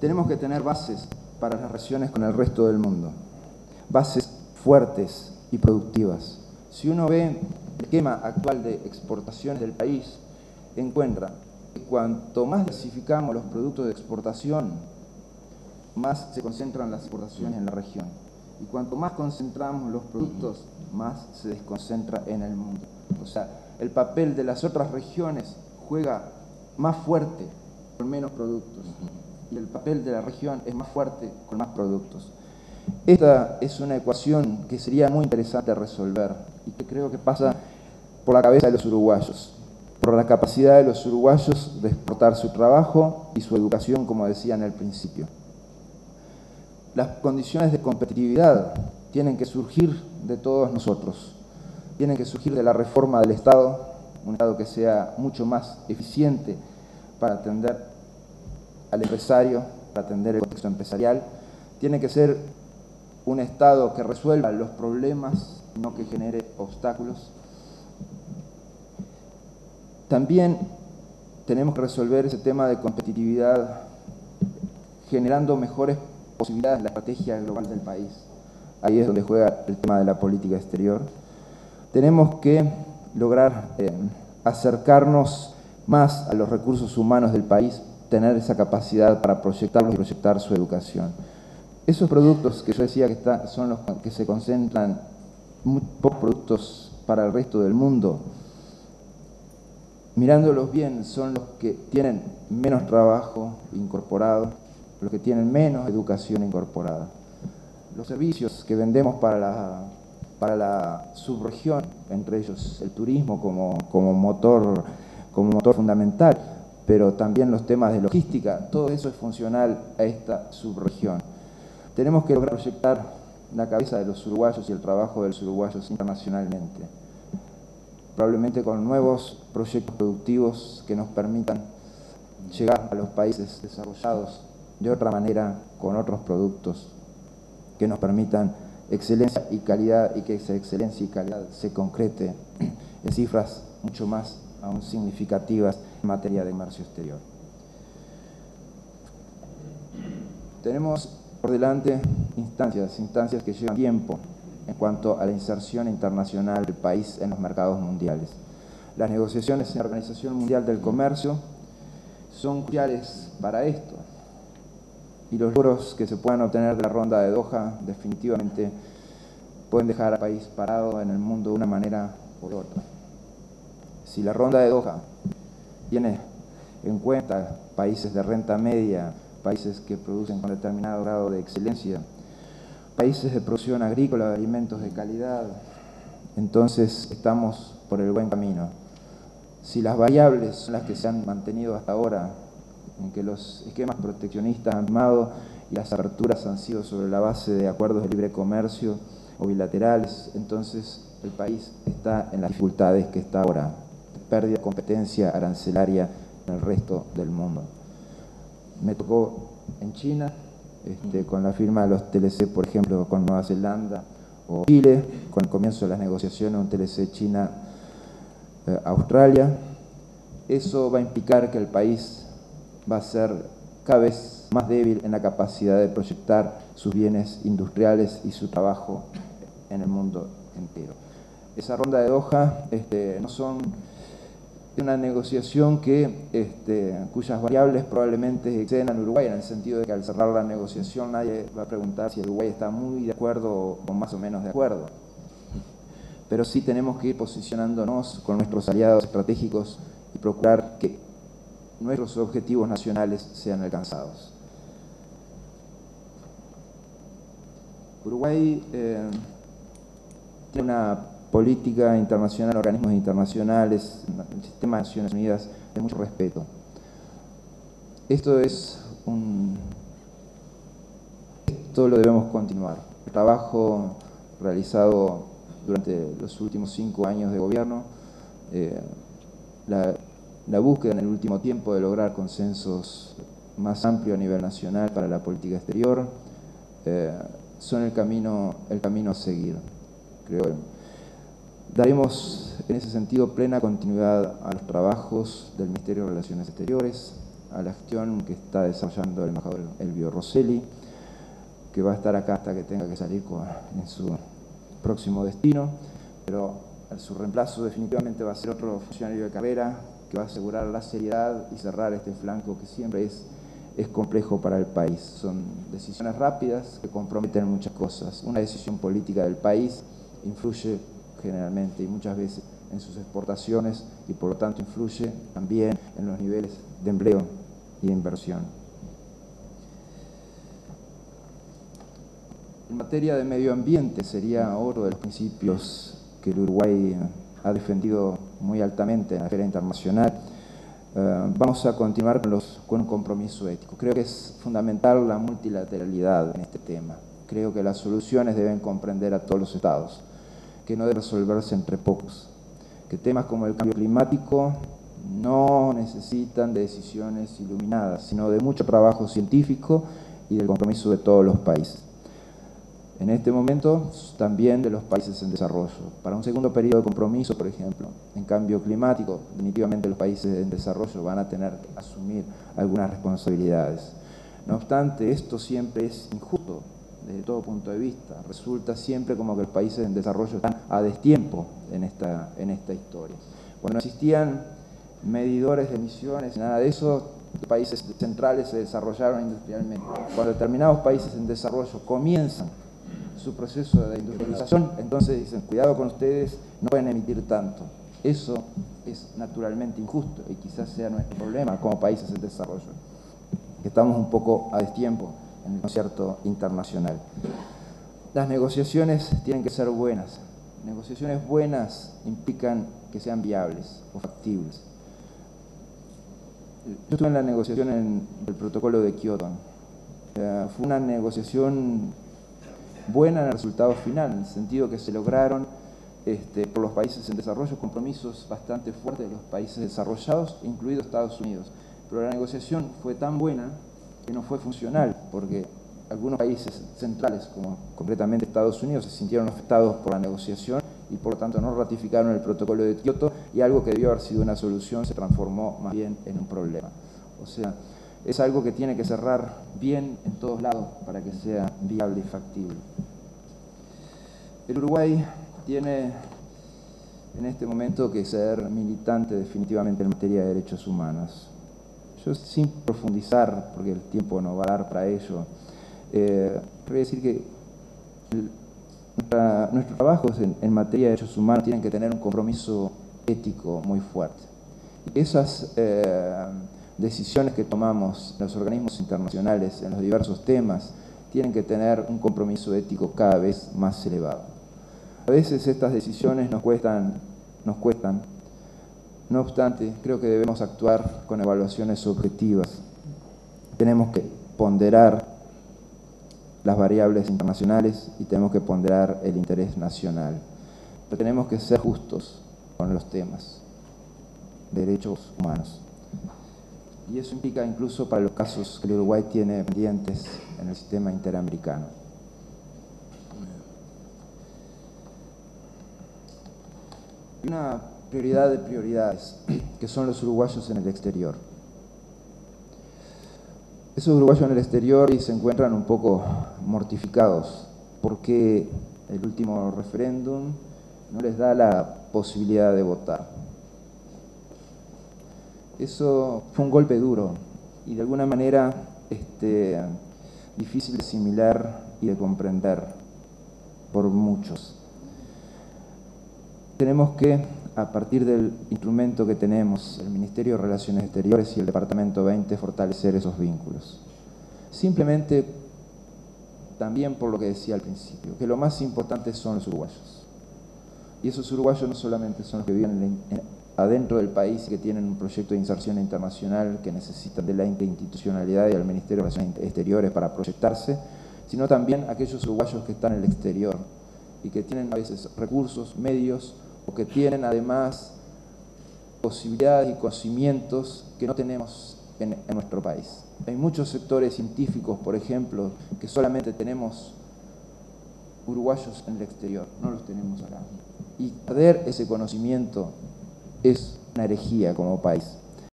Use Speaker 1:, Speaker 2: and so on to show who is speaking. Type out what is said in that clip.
Speaker 1: Tenemos que tener bases para las relaciones con el resto del mundo, bases fuertes y productivas. Si uno ve el esquema actual de exportaciones del país, encuentra que cuanto más diversificamos los productos de exportación, más se concentran las exportaciones en la región. Y cuanto más concentramos los productos, más se desconcentra en el mundo. O sea, el papel de las otras regiones juega más fuerte con menos productos. Y el papel de la región es más fuerte con más productos. Esta es una ecuación que sería muy interesante resolver y que creo que pasa por la cabeza de los uruguayos, por la capacidad de los uruguayos de exportar su trabajo y su educación, como decía en el principio. Las condiciones de competitividad tienen que surgir de todos nosotros, tienen que surgir de la reforma del Estado, un Estado que sea mucho más eficiente para atender al empresario, para atender el contexto empresarial. Tiene que ser un Estado que resuelva los problemas, no que genere obstáculos. También tenemos que resolver ese tema de competitividad generando mejores posibilidades en la estrategia global del país. Ahí es donde juega el tema de la política exterior. Tenemos que lograr acercarnos más a los recursos humanos del país, tener esa capacidad para proyectarlos y proyectar su educación. Esos productos que yo decía que son los que se concentran, muy pocos productos para el resto del mundo, mirándolos bien, son los que tienen menos trabajo incorporado, los que tienen menos educación incorporada. Los servicios que vendemos para la subregión, entre ellos el turismo como motor fundamental, pero también los temas de logística, todo eso es funcional a esta subregión. Tenemos que lograr proyectar la cabeza de los uruguayos y el trabajo de los uruguayos internacionalmente, probablemente con nuevos proyectos productivos que nos permitan llegar a los países desarrollados de otra manera, con otros productos que nos permitan excelencia y calidad, y que esa excelencia y calidad se concrete en cifras mucho más aún significativas en materia de comercio exterior. Tenemos por delante instancias que llevan tiempo en cuanto a la inserción internacional del país en los mercados mundiales. Las negociaciones en la Organización Mundial del Comercio son cruciales para esto, y los logros que se puedan obtener de la ronda de Doha definitivamente pueden dejar al país parado en el mundo de una manera u otra. Si la ronda de Doha tiene en cuenta países de renta media, países que producen con determinado grado de excelencia, países de producción agrícola de alimentos de calidad, entonces estamos por el buen camino. Si las variables son las que se han mantenido hasta ahora, en que los esquemas proteccionistas han armado y las aperturas han sido sobre la base de acuerdos de libre comercio o bilaterales, entonces el país está en las dificultades que está ahora, pérdida de competencia arancelaria en el resto del mundo. Me tocó en China, con la firma de los TLC, por ejemplo, con Nueva Zelanda o Chile, con el comienzo de las negociaciones, un TLC China-Australia. Eso va a implicar que el país va a ser cada vez más débil en la capacidad de proyectar sus bienes industriales y su trabajo en el mundo entero. Esa ronda de Doha no son una negociación cuyas variables probablemente exceden al Uruguay, en el sentido de que al cerrar la negociación nadie va a preguntar si el Uruguay está muy de acuerdo o más o menos de acuerdo. Pero sí tenemos que ir posicionándonos con nuestros aliados estratégicos y procurar que nuestros objetivos nacionales sean alcanzados. Uruguay tiene una política internacional, organismos internacionales, el sistema de Naciones Unidas de mucho respeto. Esto lo debemos continuar. El trabajo realizado durante los últimos 5 años de gobierno, la búsqueda en el último tiempo de lograr consensos más amplios a nivel nacional para la política exterior, son el camino a seguir, creo. Daremos en ese sentido plena continuidad a los trabajos del Ministerio de Relaciones Exteriores, a la gestión que está desarrollando el embajador Elvio Rosselli, que va a estar acá hasta que tenga que salir en su próximo destino, pero su reemplazo definitivamente va a ser otro funcionario de carrera que va a asegurar la seriedad y cerrar este flanco que siempre es complejo para el país. Son decisiones rápidas que comprometen muchas cosas. Una decisión política del país influye generalmente y muchas veces en sus exportaciones y por lo tanto influye también en los niveles de empleo y de inversión. En materia de medio ambiente sería otro de los principios que el Uruguay ha defendido muy altamente en la esfera internacional. Vamos a continuar con un compromiso ético. Creo que es fundamental la multilateralidad en este tema. Creo que las soluciones deben comprender a todos los estados, que no deben resolverse entre pocos, que temas como el cambio climático no necesitan de decisiones iluminadas, sino de mucho trabajo científico y del compromiso de todos los países. En este momento, también de los países en desarrollo. Para un segundo periodo de compromiso, por ejemplo, en cambio climático, definitivamente los países en desarrollo van a tener que asumir algunas responsabilidades. No obstante, esto siempre es injusto desde todo punto de vista. Resulta siempre como que los países en desarrollo están a destiempo en esta historia. Cuando existían medidores de emisiones y nada de eso, los países centrales se desarrollaron industrialmente. Cuando determinados países en desarrollo comienzan su proceso de industrialización, entonces dicen, cuidado con ustedes, no pueden emitir tanto. Eso es naturalmente injusto y quizás sea nuestro problema como países en desarrollo, que estamos un poco a destiempo en el concierto internacional. Las negociaciones tienen que ser buenas. Negociaciones buenas implican que sean viables o factibles. Yo estuve en la negociación del protocolo de Kioto. Fue una negociación buena en el resultado final, en el sentido que se lograron por los países en desarrollo compromisos bastante fuertes de los países desarrollados, incluidos Estados Unidos. Pero la negociación fue tan buena que no fue funcional, porque algunos países centrales, como concretamente Estados Unidos, se sintieron afectados por la negociación y por lo tanto no ratificaron el protocolo de Kioto, y algo que debió haber sido una solución se transformó más bien en un problema. O sea, es algo que tiene que cerrar bien en todos lados para que sea viable y factible. El Uruguay tiene en este momento que ser militante definitivamente en materia de derechos humanos. Yo, sin profundizar, porque el tiempo no va a dar para ello, voy a decir que nuestros trabajos en materia de derechos humanos tienen que tener un compromiso ético muy fuerte. Esas decisiones que tomamos en los organismos internacionales, en los diversos temas, tienen que tener un compromiso ético cada vez más elevado. A veces estas decisiones nos cuestan. No obstante, creo que debemos actuar con evaluaciones objetivas. Tenemos que ponderar las variables internacionales y tenemos que ponderar el interés nacional. Pero tenemos que ser justos con los temas de derechos humanos. Y eso implica incluso para los casos que el Uruguay tiene pendientes en el sistema interamericano. Hay una prioridad de prioridades, que son los uruguayos en el exterior. Esos uruguayos en el exterior y se encuentran un poco mortificados porque el último referéndum no les da la posibilidad de votar. Eso fue un golpe duro y de alguna manera difícil de asimilar y de comprender por muchos. Tenemos que, a partir del instrumento que tenemos, el Ministerio de Relaciones Exteriores y el Departamento 20, fortalecer esos vínculos. Simplemente, también por lo que decía al principio, que lo más importante son los uruguayos. Y esos uruguayos no solamente son los que viven adentro del país y que tienen un proyecto de inserción internacional que necesitan de la interinstitucionalidad y del Ministerio de Relaciones Exteriores para proyectarse, sino también aquellos uruguayos que están en el exterior y que tienen a veces recursos, medios, o que tienen además posibilidades y conocimientos que no tenemos en nuestro país. Hay muchos sectores científicos, por ejemplo, que solamente tenemos uruguayos en el exterior, no los tenemos acá. Y perder ese conocimiento es una herejía como país.